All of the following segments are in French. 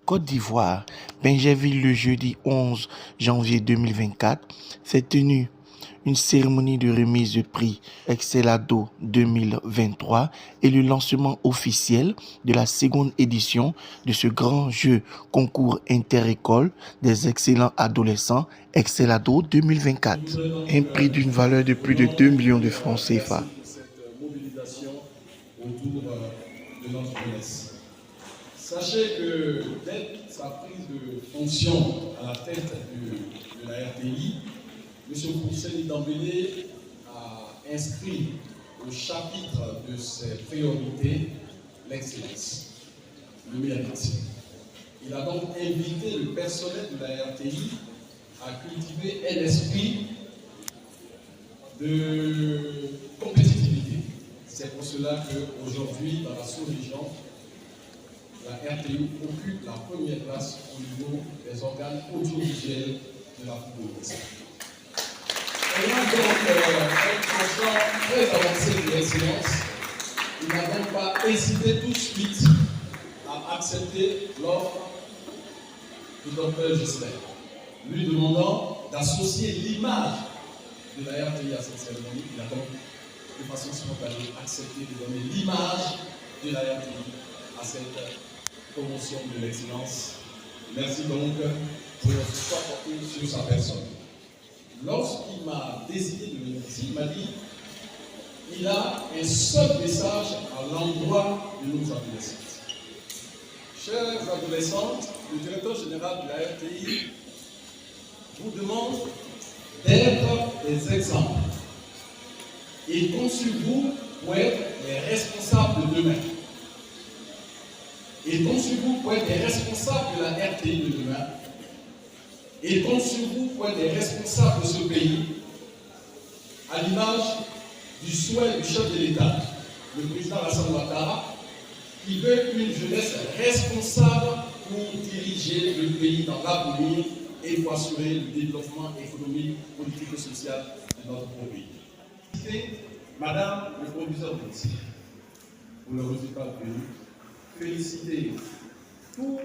Côte d'Ivoire, Bingerville, le jeudi 11 janvier 2024, s'est tenue une cérémonie de remise de prix Excelado 2023 et le lancement officiel de la seconde édition de ce grand jeu concours inter-école des excellents adolescents Excelado 2024. Un prix d'une valeur de plus de 2 millions de francs CFA. Cette mobilisation autour de notre jeunesse. Sachez que dès sa prise de fonction à la tête de la RTI, M. Pousseni Dembélé a inscrit au chapitre de ses priorités l'excellence, le mérite. Il a donc invité le personnel de la RTI à cultiver un esprit de compétitivité. C'est pour cela qu'aujourd'hui, dans la sous-région, la RTI occupe la première place au niveau des organes audiovisuels de l'Afrique de l'Ouest. Ayant donc un constat très avancé de l'excellence, il n'a donc pas hésité tout de suite à accepter l'offre du Dr Gisler, lui demandant d'associer l'image de la RTI à cette cérémonie. Il a donc de façon spontanée accepté de donner l'image de la RTI à cette promotion de l'excellence. Merci donc pour le soutien porté sur sa personne. Lorsqu'il m'a décidé de venir ici, il m'a dit il a un seul message à l'endroit de nos adolescentes. Chers adolescentes, le directeur général de la RTI vous demande d'être des exemples. Il compte sur vous pour être les responsables de demain. Il compte sur vous pour être des responsables de la RTI de demain. Il compte sur vous pour être des responsables de ce pays, à l'image du souhait du chef de l'État, le président Alassane Ouattara, qui veut une jeunesse responsable pour diriger le pays dans l'avenir et pour assurer le développement économique, politique et social de notre pays. Madame le proviseur de l'État, pour le résultat obtenu, féliciter toute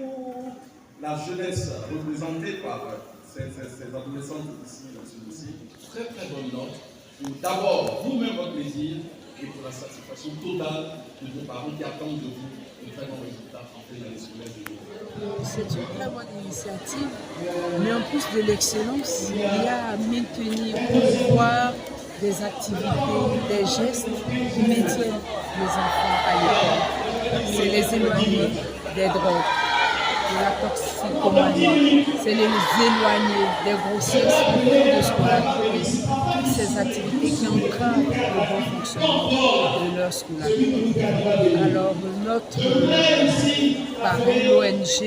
la jeunesse représentée par ces adolescents ici dans ce dossier. Très très bonne note pour d'abord vous-même votre plaisir et pour la satisfaction totale de vos parents qui attendent de vous de très bons résultats en fait l'année scolaire de vous. C'est une très bonne initiative, mais en plus de l'excellence, il y a à maintenir, promouvoir des activités, des gestes qui maintiennent les enfants à l'école. C'est les éloigner des drogues, de la toxicomanie, c'est les éloigner des grossesses, de scolarité, toutes ces activités qui entravent le bon fonctionnement de leur scolarité. Alors notre parrain, l'ONG,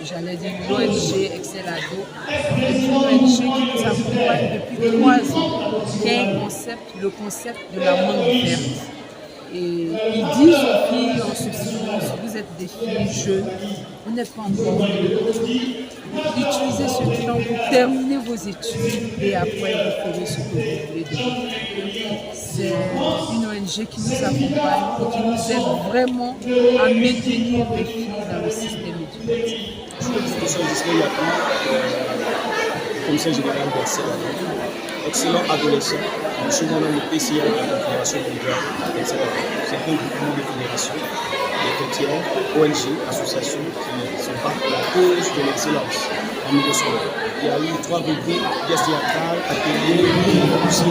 j'allais dire l'ONG Excelado, est une ONG qui nous accompagne depuis 3 ans, qui a un concept, le concept de la mangue verte. Et ils disent aux filles en substance, vous êtes des filles jeunes, vous n'êtes pas encore utilisez ce temps pour terminer vos études et après vous ferez ce que vous voulez de votre vie. C'est une ONG qui nous accompagne et qui nous aide vraiment à maintenir les filles dans le système éducatif. Commissaire général d'Excelado, excellent adolescent, nous sommes dans le PCA de la Fédération mondiale d'Excelado. C'est un groupement de fédérations, des chrétiens, ONG, associations qui se battent pour la cause de l'excellence en milieu scolaire. Il y a eu 3 rubriques, pièces théâtrales, ateliers, aussi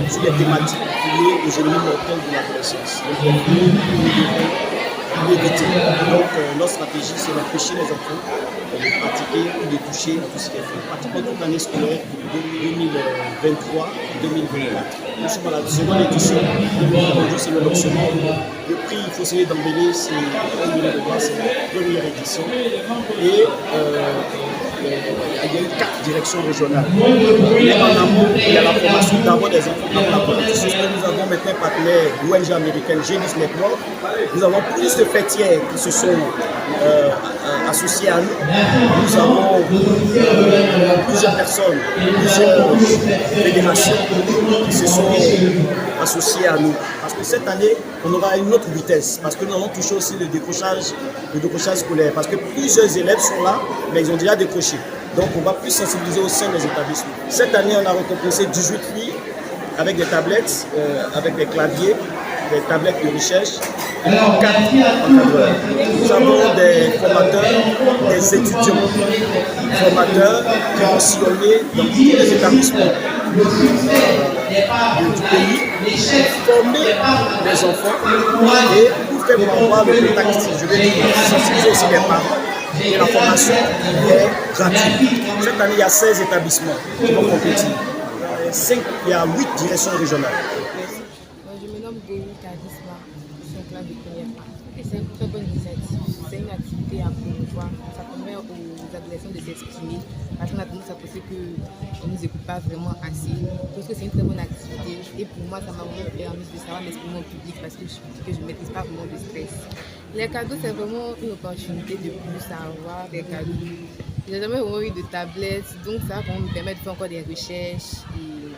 sur les thématiques liées aux ennemis mortels de l'adolescence. Donc notre stratégie c'est d'empêcher les enfants de pratiquer ou de toucher tout ce qui est fait. Pratiquement toute l'année scolaire 2023-2024. Nous sommes à la seconde édition. Aujourd'hui c'est le lancement. Le prix Pousseni Dembélé c'est 1 million de dollars, c'est la première édition. Et il y a eu 4 directions régionales. Mais en amont, il y a la formation d'abord des enfants dans la compétition. Nous avons maintenant un partenaire, l'ONG américaine Genius Network. Nous avons plus de fêtières qui se sont associées à nous. Nous avons plusieurs personnes, plusieurs fédérations qui se sont associés à nous. Parce que cette année, on aura une autre vitesse, parce que nous allons toucher aussi le décrochage scolaire. Parce que plusieurs élèves sont là, mais ils ont déjà décroché. Donc on va plus sensibiliser au sein des établissements. Cette année, on a récompensé 18 filles avec des tablettes, avec des claviers, des tablettes de recherche, et 4 encadreurs. Nous avons des formateurs, des étudiants, formateurs qui ont sillonné dans tous les établissements du pays, former les enfants et pour faire valoir le contact, je vais dire, sensibiliser aussi les parents. Et la formation est gratuite. Cette année, il y a 16 établissements qui vont compétir. Il y a 8 directions régionales. Je me nomme Gourou Kadisma, je suis en classe de première part. Et c'est une très bonne initiative, c'est une activité à promouvoir. Ça permet aux adolescents de s'exprimer. Parce qu'on a tendance à penser qu'on ne nous écoute pas vraiment assez. Je pense que c'est une très bonne activité. Et pour moi, ça m'a vraiment permis de savoir m'exprimer au public parce que je ne maîtrise pas vraiment le stress. Les cadeaux, c'est vraiment une opportunité de plus à avoir des cadeaux. Je n'ai jamais vraiment eu de tablette, donc ça va me permettre de faire encore des recherches. Et